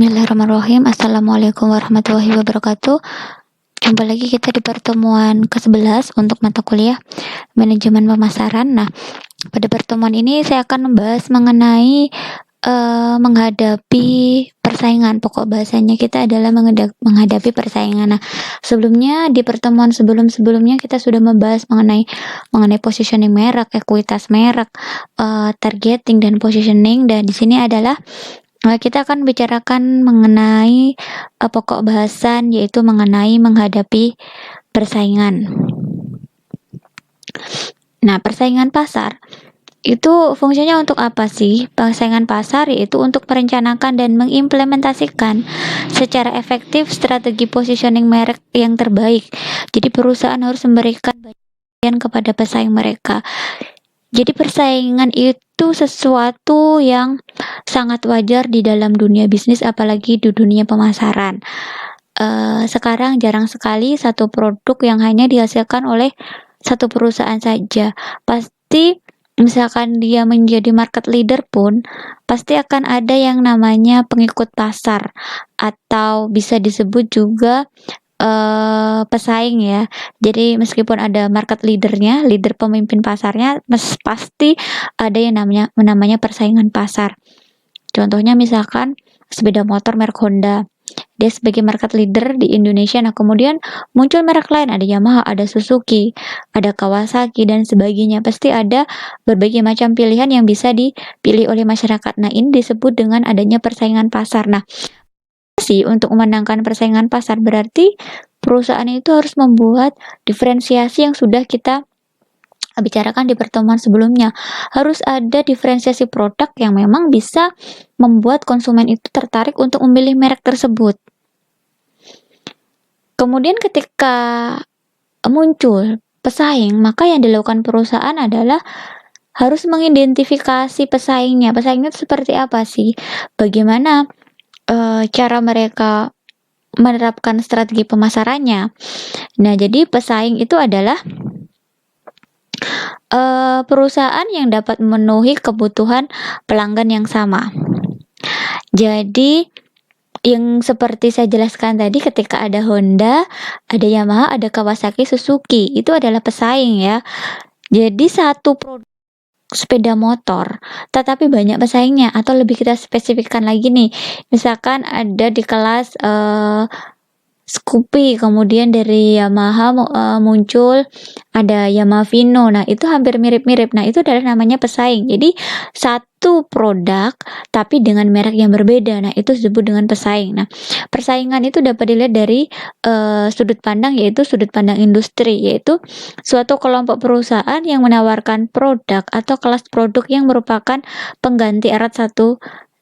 Bismillahirrahmanirrahim. Assalamualaikum warahmatullahi wabarakatuh. Jumpa lagi kita di pertemuan ke-11 untuk mata kuliah Manajemen Pemasaran. Nah, pada pertemuan ini saya akan membahas mengenai menghadapi persaingan. Pokok bahasanya kita adalah menghadapi persaingan. Nah, sebelumnya di pertemuan sebelumnya kita sudah membahas mengenai positioning merek, ekuitas merek, targeting dan positioning, dan di sini adalah kita akan bicarakan mengenai pokok bahasan, yaitu mengenai menghadapi persaingan. Nah, persaingan pasar itu fungsinya untuk apa sih? Persaingan pasar yaitu untuk merencanakan dan mengimplementasikan secara efektif strategi positioning merek yang terbaik. Jadi perusahaan harus memberikan bagian kepada pesaing mereka. Jadi persaingan itu sesuatu yang sangat wajar di dalam dunia bisnis, apalagi di dunia pemasaran. Sekarang jarang sekali satu produk yang hanya dihasilkan oleh satu perusahaan saja. Pasti misalkan dia menjadi market leader pun, pasti akan ada yang namanya pengikut pasar, atau bisa disebut juga pesaing ya. Jadi meskipun ada market leadernya, leader pemimpin pasarnya, pasti ada yang namanya persaingan pasar. Contohnya misalkan sepeda motor merek Honda, dia sebagai market leader di Indonesia. Nah, kemudian muncul merek lain, ada Yamaha, ada Suzuki, ada Kawasaki, dan sebagainya. Pasti ada berbagai macam pilihan yang bisa dipilih oleh masyarakat. Nah, ini disebut dengan adanya persaingan pasar. Nah, untuk memenangkan persaingan pasar berarti perusahaan itu harus membuat diferensiasi yang sudah kita bicarakan di pertemuan sebelumnya. Harus ada diferensiasi produk yang memang bisa membuat konsumen itu tertarik untuk memilih merek tersebut. Kemudian ketika muncul pesaing, maka yang dilakukan perusahaan adalah harus mengidentifikasi pesaingnya. Pesaingnya itu seperti apa sih? Bagaimana cara mereka menerapkan strategi pemasarannya. Nah, jadi pesaing itu adalah perusahaan yang dapat memenuhi kebutuhan pelanggan yang sama. Jadi yang seperti saya jelaskan tadi, ketika ada Honda, ada Yamaha, ada Kawasaki, Suzuki, itu adalah pesaing ya. Jadi satu produk sepeda motor, tetapi banyak pesaingnya, atau lebih kita spesifikkan lagi nih, misalkan ada di kelas Scoopy, kemudian dari Yamaha muncul ada Yamaha Vino. Nah, itu hampir mirip-mirip. Nah, itu adalah namanya pesaing. Jadi satu produk tapi dengan merek yang berbeda. Nah, itu disebut dengan pesaing. Nah, persaingan itu dapat dilihat dari sudut pandang, yaitu sudut pandang industri, yaitu suatu kelompok perusahaan yang menawarkan produk atau kelas produk yang merupakan pengganti erat satu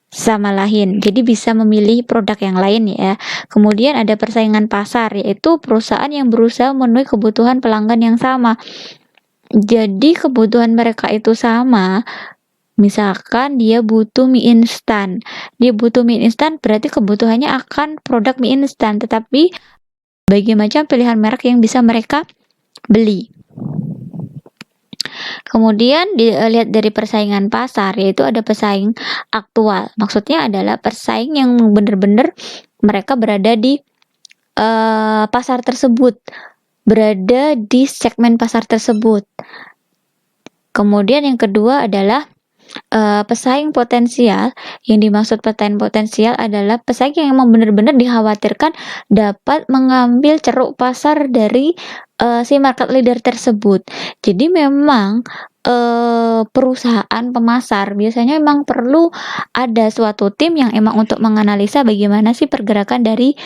sama lain. Jadi bisa memilih produk yang lain ya. Kemudian ada persaingan pasar, yaitu perusahaan yang berusaha memenuhi kebutuhan pelanggan yang sama. Jadi kebutuhan mereka itu sama. Misalkan dia butuh mie instan. Dia butuh mie instan berarti kebutuhannya akan produk mie instan, tetapi berbagai macam pilihan merek yang bisa mereka beli. Kemudian dilihat dari persaingan pasar, yaitu ada pesaing aktual. Maksudnya adalah pesaing yang benar-benar mereka berada di pasar tersebut, berada di segmen pasar tersebut. Kemudian yang kedua adalah pesaing potensial. Yang dimaksud pesaing potensial adalah pesaing yang memang benar-benar dikhawatirkan dapat mengambil ceruk pasar dari si market leader tersebut. Jadi memang perusahaan pemasar biasanya memang perlu ada suatu tim yang emang untuk menganalisa bagaimana sih pergerakan dari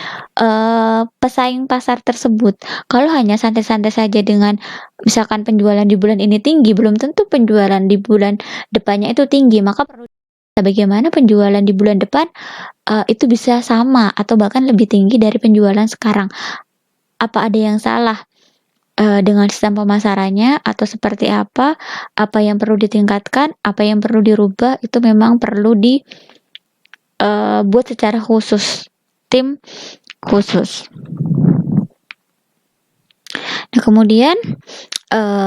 pesaing pasar tersebut. Kalau hanya santai-santai saja dengan misalkan penjualan di bulan ini tinggi, belum tentu penjualan di bulan depannya itu tinggi. Maka perlu bagaimana penjualan di bulan depan itu bisa sama atau bahkan lebih tinggi dari penjualan sekarang. Apa ada yang salah dengan sistem pemasarannya, atau seperti apa yang perlu ditingkatkan, apa yang perlu dirubah, itu memang perlu dibuat secara khusus, tim khusus. Nah, kemudian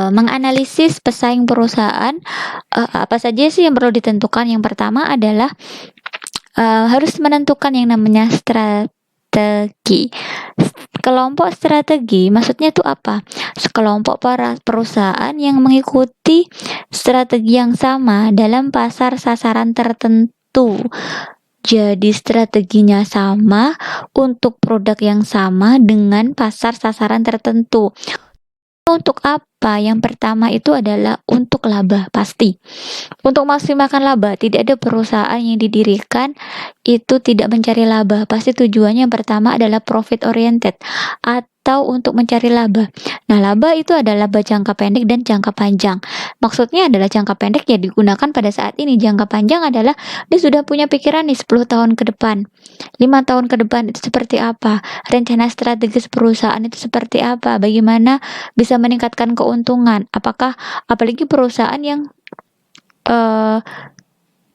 menganalisis pesaing perusahaan, apa saja sih yang perlu ditentukan. Yang pertama adalah harus menentukan yang namanya strategi. Kelompok strategi maksudnya itu apa? Sekelompok para perusahaan yang mengikuti strategi yang sama dalam pasar sasaran tertentu. Jadi strateginya sama untuk produk yang sama dengan pasar sasaran tertentu. Untuk apa? Yang pertama itu adalah untuk laba, pasti. Untuk maksimalkan laba, tidak ada perusahaan yang didirikan itu tidak mencari laba. Pasti tujuannya yang pertama adalah profit oriented atau untuk mencari laba. Nah, laba itu adalah laba jangka pendek dan jangka panjang. Maksudnya adalah jangka pendek ya digunakan pada saat ini. Jangka panjang adalah dia sudah punya pikiran nih 10 tahun ke depan. 5 tahun ke depan itu seperti apa? Rencana strategis perusahaan itu seperti apa? Bagaimana bisa meningkatkan keuntungan? Apakah apalagi perusahaan yang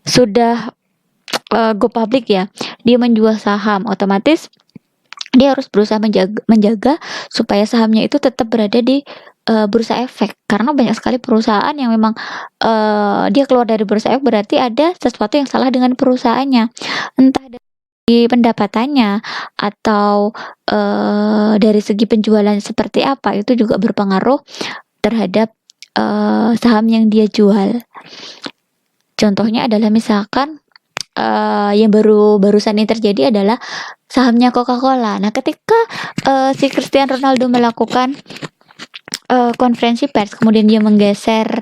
sudah go public ya, dia menjual saham, otomatis dia harus berusaha menjaga supaya sahamnya itu tetap berada di bursa efek, karena banyak sekali perusahaan yang memang dia keluar dari bursa efek berarti ada sesuatu yang salah dengan perusahaannya, entah dari pendapatannya atau dari segi penjualan seperti apa, itu juga berpengaruh terhadap saham yang dia jual. Contohnya adalah misalkan yang barusan ini terjadi adalah sahamnya Coca-Cola. Nah, ketika si Cristiano Ronaldo melakukan konferensi pers, kemudian dia menggeser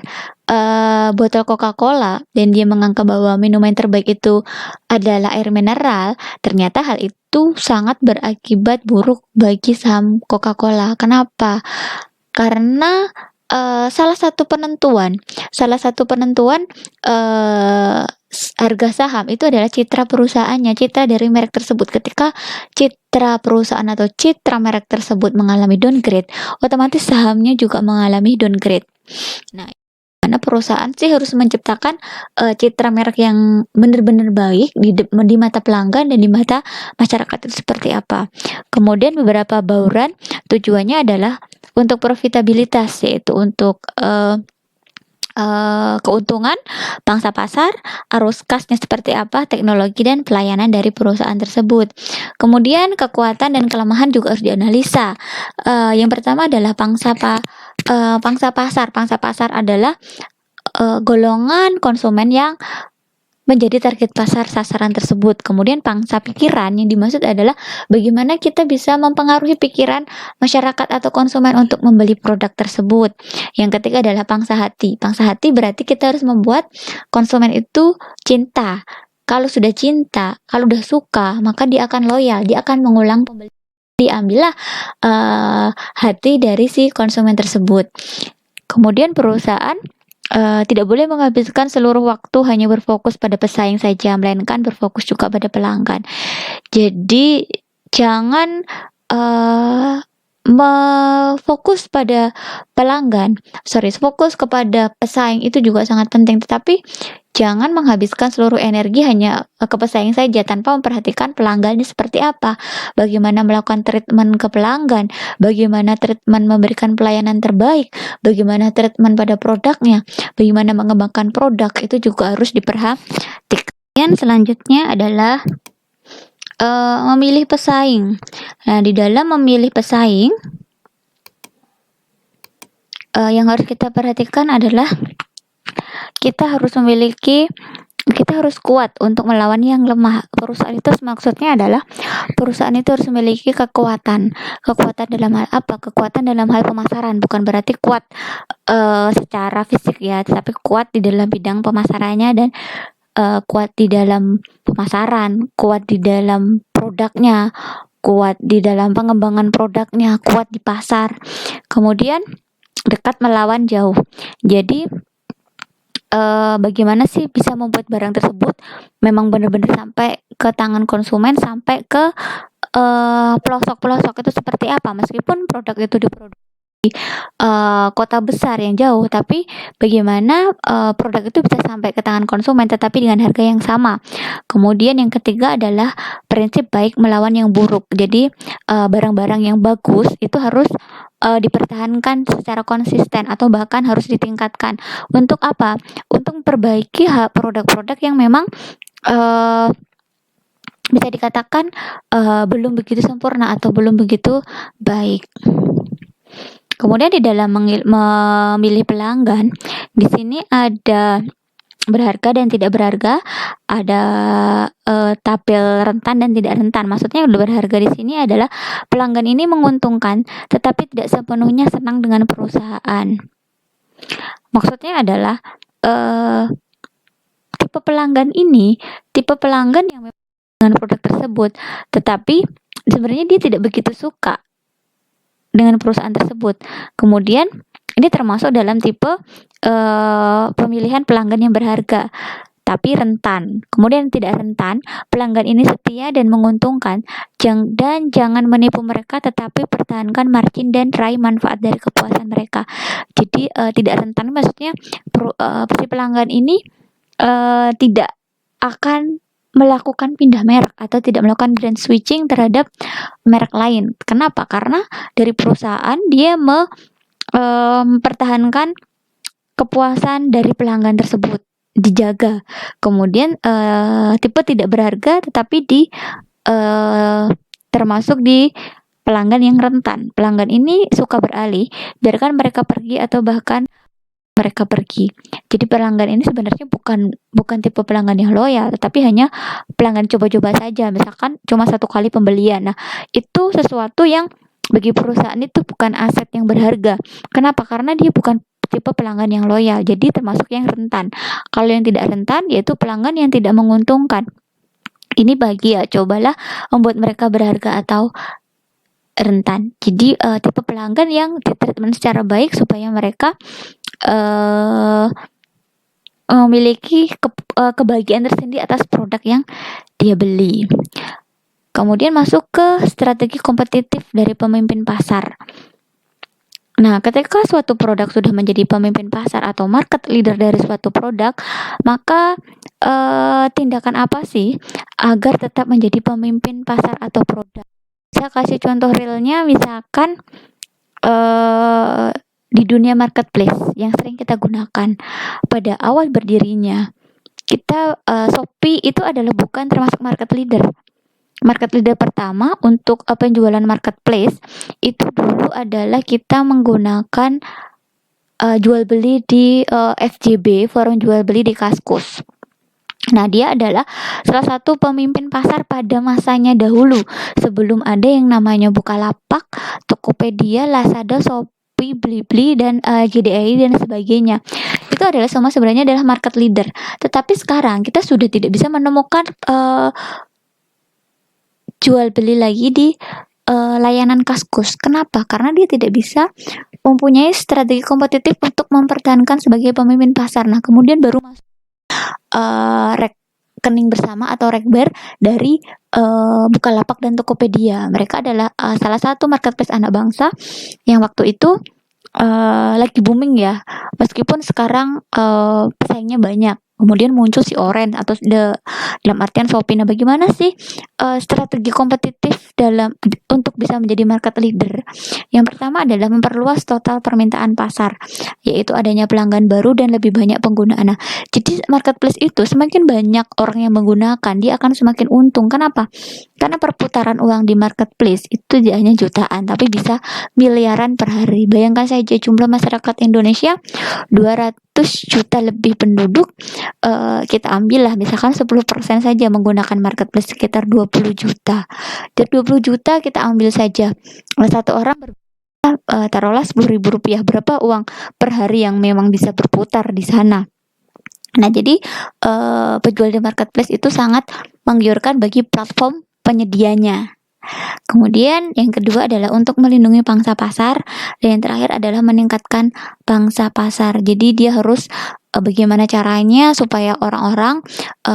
botol Coca-Cola dan dia menganggap bahwa minuman terbaik itu adalah air mineral, ternyata hal itu sangat berakibat buruk bagi saham Coca-Cola. Kenapa? Karena salah satu penentuan harga saham itu adalah citra perusahaannya, citra dari merek tersebut. Ketika citra perusahaan atau citra merek tersebut mengalami downgrade, otomatis sahamnya juga mengalami downgrade. Nah, karena perusahaan sih harus menciptakan citra merek yang benar-benar baik di mata pelanggan dan di mata masyarakat itu seperti apa. Kemudian beberapa bauran tujuannya adalah untuk profitabilitas, yaitu untuk keuntungan pangsa pasar, arus kasnya seperti apa, teknologi dan pelayanan dari perusahaan tersebut. Kemudian kekuatan dan kelemahan juga harus dianalisa. Yang pertama adalah pangsa pasar. Pangsa pasar adalah golongan konsumen yang menjadi target pasar sasaran tersebut. Kemudian pangsa pikiran yang dimaksud adalah bagaimana kita bisa mempengaruhi pikiran masyarakat atau konsumen untuk membeli produk tersebut. Yang ketiga adalah pangsa hati. Pangsa hati berarti kita harus membuat konsumen itu cinta. Kalau sudah cinta, kalau sudah suka, maka dia akan loyal, dia akan mengulang pembelian. Diambillah hati dari si konsumen tersebut. Kemudian perusahaan tidak boleh menghabiskan seluruh waktu hanya berfokus pada pesaing saja, melainkan berfokus juga pada pelanggan. Jadi jangan fokus pada pelanggan, fokus kepada pesaing itu juga sangat penting, tetapi jangan menghabiskan seluruh energi hanya ke pesaing saja tanpa memperhatikan pelanggannya seperti apa, bagaimana melakukan treatment ke pelanggan, bagaimana treatment memberikan pelayanan terbaik, bagaimana treatment pada produknya, bagaimana mengembangkan produk, itu juga harus diperhatikan. Selanjutnya adalah memilih pesaing. Nah, di dalam memilih pesaing, yang harus kita perhatikan adalah kita harus kuat untuk melawan yang lemah. Perusahaan itu maksudnya adalah perusahaan itu harus memiliki kekuatan dalam hal apa? Kekuatan dalam hal pemasaran, bukan berarti kuat secara fisik ya, tapi kuat di dalam bidang pemasarannya dan kuat di dalam pemasaran, kuat di dalam produknya, kuat di dalam pengembangan produknya, kuat di pasar. Kemudian dekat melawan jauh. Jadi bagaimana sih bisa membuat barang tersebut memang benar-benar sampai ke tangan konsumen, sampai ke pelosok-pelosok itu seperti apa, meskipun produk itu diproduksi kota besar yang jauh, tapi bagaimana produk itu bisa sampai ke tangan konsumen tetapi dengan harga yang sama. Kemudian yang ketiga adalah prinsip baik melawan yang buruk. Jadi barang-barang yang bagus itu harus dipertahankan secara konsisten atau bahkan harus ditingkatkan. Untuk apa? Untuk memperbaiki produk-produk yang memang bisa dikatakan belum begitu sempurna atau belum begitu baik. Kemudian di dalam memilih pelanggan, di sini ada berharga dan tidak berharga, ada tabel rentan dan tidak rentan. Maksudnya berharga di sini adalah pelanggan ini menguntungkan, tetapi tidak sepenuhnya senang dengan perusahaan. Maksudnya adalah tipe pelanggan ini, tipe pelanggan yang memang dengan produk tersebut, tetapi sebenarnya dia tidak begitu suka dengan perusahaan tersebut. Kemudian ini termasuk dalam tipe pemilihan pelanggan yang berharga tapi rentan. Kemudian tidak rentan, pelanggan ini setia dan menguntungkan, dan jangan menipu mereka tetapi pertahankan margin dan raih manfaat dari kepuasan mereka. Jadi tidak rentan maksudnya si pelanggan ini tidak akan melakukan pindah merek atau tidak melakukan brand switching terhadap merek lain. Kenapa? Karena dari perusahaan dia mempertahankan kepuasan dari pelanggan tersebut dijaga. Kemudian tipe tidak berharga tetapi termasuk di pelanggan yang rentan. Pelanggan ini suka beralih, biarkan mereka pergi atau bahkan mereka pergi. Jadi pelanggan ini sebenarnya bukan tipe pelanggan yang loyal, tetapi hanya pelanggan coba-coba saja. Misalkan cuma 1 kali pembelian. Nah, itu sesuatu yang bagi perusahaan itu bukan aset yang berharga. Kenapa? Karena dia bukan tipe pelanggan yang loyal. Jadi termasuk yang rentan. Kalau yang tidak rentan yaitu pelanggan yang tidak menguntungkan. Ini bagi ya, cobalah membuat mereka berharga atau rentan. Jadi tipe pelanggan yang ditreatment secara baik supaya mereka memiliki kebahagiaan tersendiri atas produk yang dia beli. Kemudian masuk ke strategi kompetitif dari pemimpin pasar. Nah, ketika suatu produk sudah menjadi pemimpin pasar atau market leader dari suatu produk, maka tindakan apa sih agar tetap menjadi pemimpin pasar atau produk? Saya kasih contoh realnya, misalkan di dunia marketplace yang sering kita gunakan pada awal berdirinya, kita Shopee itu adalah bukan termasuk market leader. Market leader pertama untuk penjualan marketplace itu dulu adalah kita menggunakan jual beli di FJB, forum jual beli di Kaskus. Nah, dia adalah salah satu pemimpin pasar pada masanya dahulu, sebelum ada yang namanya Bukalapak, Tokopedia, Lazada, Shopee, Blibli, dan JDI dan sebagainya. Itu adalah semua sebenarnya adalah market leader. Tetapi sekarang kita sudah tidak bisa menemukan jual beli lagi di layanan Kaskus. Kenapa? Karena dia tidak bisa mempunyai strategi kompetitif untuk mempertahankan sebagai pemimpin pasar. Nah, kemudian baru masuk rekening bersama atau rekber dari Bukalapak dan Tokopedia. Mereka adalah salah satu marketplace anak bangsa yang waktu itu lagi booming ya. Meskipun sekarang pesaingnya banyak. Kemudian muncul si Oren atau dalam artian Shopee. Nah, bagaimana sih strategi kompetitif untuk bisa menjadi market leader? Yang pertama adalah memperluas total permintaan pasar, yaitu adanya pelanggan baru dan lebih banyak penggunaan. Nah, jadi marketplace itu semakin banyak orang yang menggunakan, dia akan semakin untung. Kenapa? Karena perputaran uang di marketplace itu tidak hanya jutaan, tapi bisa miliaran per hari. Bayangkan saja jumlah masyarakat Indonesia 200 juta lebih penduduk, kita ambillah misalkan 10% saja menggunakan marketplace, sekitar 20 juta. Dari 20 juta kita ambil saja satu orang taruhlah 10.000 rupiah, berapa uang per hari yang memang bisa berputar di sana. Nah, jadi penjual di marketplace itu sangat menggiurkan bagi platform penyedianya. Kemudian yang kedua adalah untuk melindungi pangsa pasar, dan yang terakhir adalah meningkatkan pangsa pasar. Jadi dia harus bagaimana caranya supaya orang-orang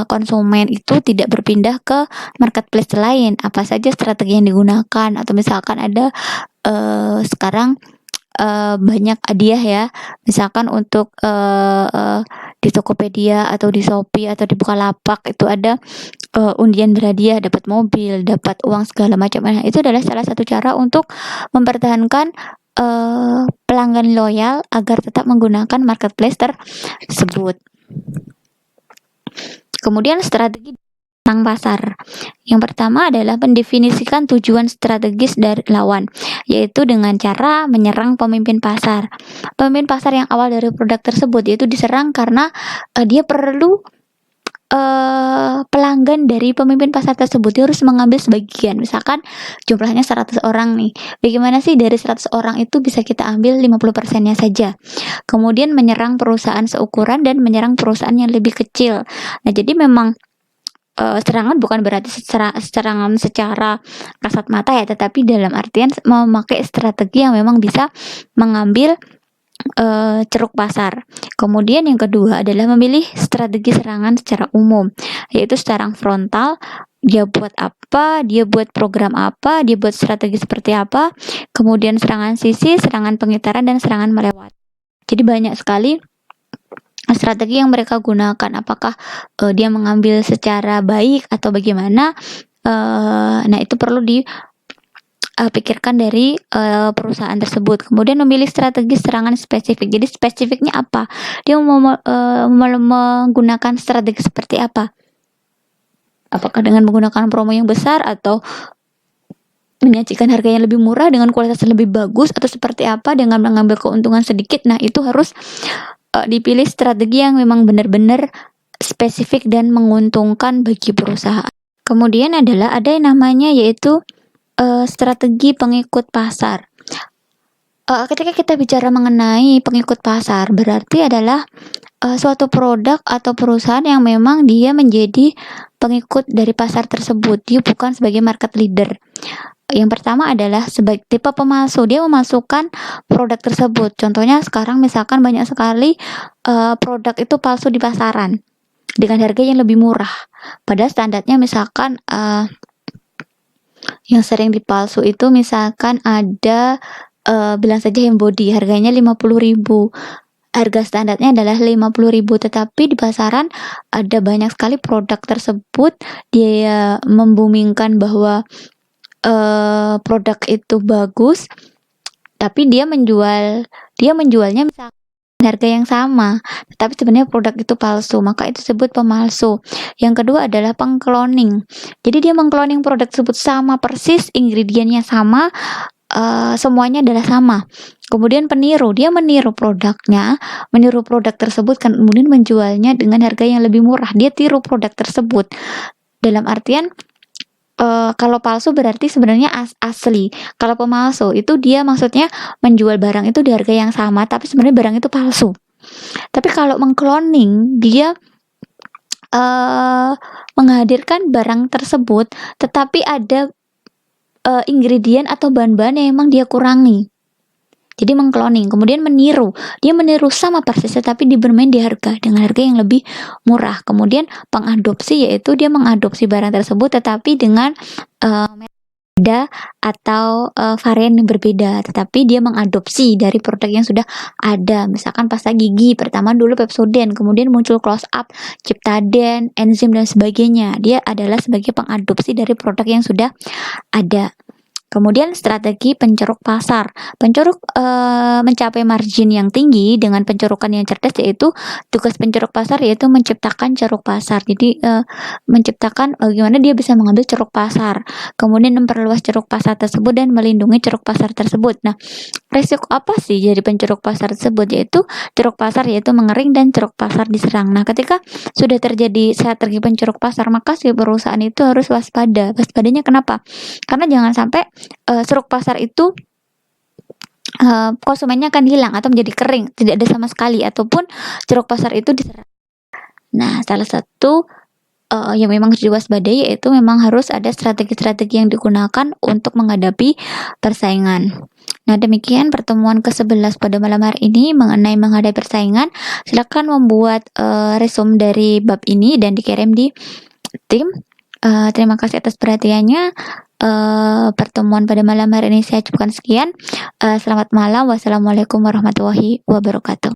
konsumen itu tidak berpindah ke marketplace lain. Apa saja strategi yang digunakan, atau misalkan ada sekarang banyak hadiah ya, misalkan untuk di Tokopedia atau di Shopee atau di Bukalapak itu ada undian berhadiah, dapat mobil, dapat uang segala macam. Nah, itu adalah salah satu cara untuk mempertahankan pelanggan loyal agar tetap menggunakan marketplace tersebut. Kemudian strategi tentang pasar. Yang pertama adalah mendefinisikan tujuan strategis dari lawan, yaitu dengan cara menyerang pemimpin pasar. Pemimpin pasar yang awal dari produk tersebut yaitu diserang karena dia perlu pelanggan dari pemimpin pasar tersebut. Dia harus mengambil sebagian. Misalkan jumlahnya 100 orang nih. Bagaimana sih dari 100 orang itu bisa kita ambil 50%-nya saja. Kemudian menyerang perusahaan seukuran dan menyerang perusahaan yang lebih kecil. Nah, jadi memang serangan bukan berarti serangan secara kasat mata ya, tetapi dalam artian memakai strategi yang memang bisa mengambil ceruk pasar. Kemudian yang kedua adalah memilih strategi serangan secara umum, yaitu serang frontal. Dia buat apa, dia buat program apa, dia buat strategi seperti apa, kemudian serangan sisi, serangan pengitaran, dan serangan melewat. Jadi banyak sekali strategi yang mereka gunakan. Apakah dia mengambil secara baik atau bagaimana? Nah, itu perlu pikirkan dari perusahaan tersebut. Kemudian memilih strategi serangan spesifik. Jadi spesifiknya apa? Dia mau menggunakan strategi seperti apa? Apakah dengan menggunakan promo yang besar atau menyajikan harga yang lebih murah dengan kualitas yang lebih bagus, atau seperti apa dengan mengambil keuntungan sedikit? Nah, itu harus dipilih strategi yang memang benar-benar spesifik dan menguntungkan bagi perusahaan. Kemudian ada yang namanya yaitu strategi pengikut pasar. Ketika kita bicara mengenai pengikut pasar, berarti adalah suatu produk atau perusahaan yang memang dia menjadi pengikut dari pasar tersebut. Dia bukan sebagai market leader. Yang pertama adalah sebagai tipe pemalsu. Dia memasukkan produk tersebut. Contohnya sekarang misalkan banyak sekali produk itu palsu di pasaran dengan harga yang lebih murah. Padahal standarnya misalkan yang sering dipalsu itu misalkan ada bilang saja Hembody, harganya 50.000. Harga standarnya adalah 50.000, tetapi di pasaran ada banyak sekali produk tersebut. Dia membumingkan bahwa produk itu bagus, tapi dia menjualnya misalkan harga yang sama, tetapi sebenarnya produk itu palsu, maka itu disebut pemalsu. Yang kedua adalah pengkloning. Jadi dia mengkloning produk tersebut sama persis, ingredientnya sama, semuanya adalah sama. Kemudian peniru, dia meniru produk tersebut, kemudian menjualnya dengan harga yang lebih murah. Dia tiru produk tersebut. Dalam artian kalau palsu berarti sebenarnya asli. Kalau pemalsu itu dia maksudnya menjual barang itu di harga yang sama, tapi sebenarnya barang itu palsu. Tapi kalau mengkloning, dia menghadirkan barang tersebut, tetapi ada ingredient atau bahan-bahan yang memang dia kurangi. Jadi mengkloning, kemudian meniru. Dia meniru sama persis, tetapi dia bermain di harga dengan harga yang lebih murah. Kemudian pengadopsi, yaitu dia mengadopsi barang tersebut, tetapi dengan beda atau varian yang berbeda. Tetapi dia mengadopsi dari produk yang sudah ada. Misalkan pasta gigi, pertama dulu Pepsodent, kemudian muncul Close Up, Ciptaden, enzim dan sebagainya. Dia adalah sebagai pengadopsi dari produk yang sudah ada. Kemudian strategi penceruk pasar. Penceruk mencapai margin yang tinggi dengan pencerukan yang cerdas, yaitu tugas penceruk pasar yaitu menciptakan ceruk pasar. Jadi menciptakan bagaimana dia bisa mengambil ceruk pasar, kemudian memperluas ceruk pasar tersebut dan melindungi ceruk pasar tersebut. Nah, risiko apa sih jadi penceruk pasar tersebut? Yaitu ceruk pasar yaitu mengering dan ceruk pasar diserang. Nah, ketika sudah terjadi strategi penceruk pasar, maka si perusahaan itu harus waspada. Waspadanya kenapa? Karena jangan sampai ceruk pasar itu konsumennya akan hilang atau menjadi kering, tidak ada sama sekali, ataupun ceruk pasar itu diserang. Nah, salah satu yang memang harus diwaspadai yaitu memang harus ada strategi-strategi yang digunakan untuk menghadapi persaingan. Nah, demikian pertemuan ke-11 pada malam hari ini mengenai menghadapi persaingan. Silakan membuat resume dari bab ini dan dikirim di tim. Terima kasih atas perhatiannya. Pertemuan pada malam hari ini saya cukupkan sekian. Selamat malam. Wassalamualaikum warahmatullahi wabarakatuh.